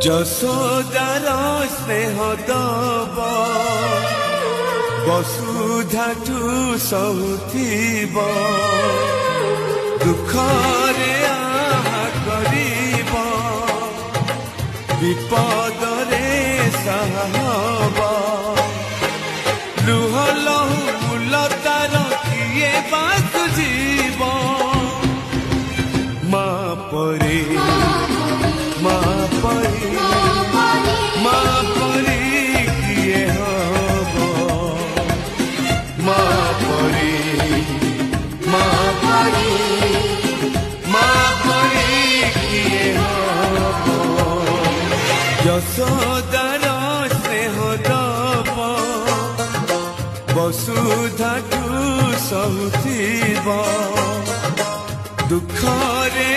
যশোদার স্নেহ দব বসুধাঠু সহুথিব দুঃখরে আহা করিব বিপদরে সাহা হব লুহ লহু মূলতার কিয়ে বা সুঝিব মা পরে মা পরে মা পরে কিয়ে হব মা পরে মা পরে মা পরে কিয়ে হব যশোদার স্নেহ দব বসুধাঠু সহুথিব দুঃখরে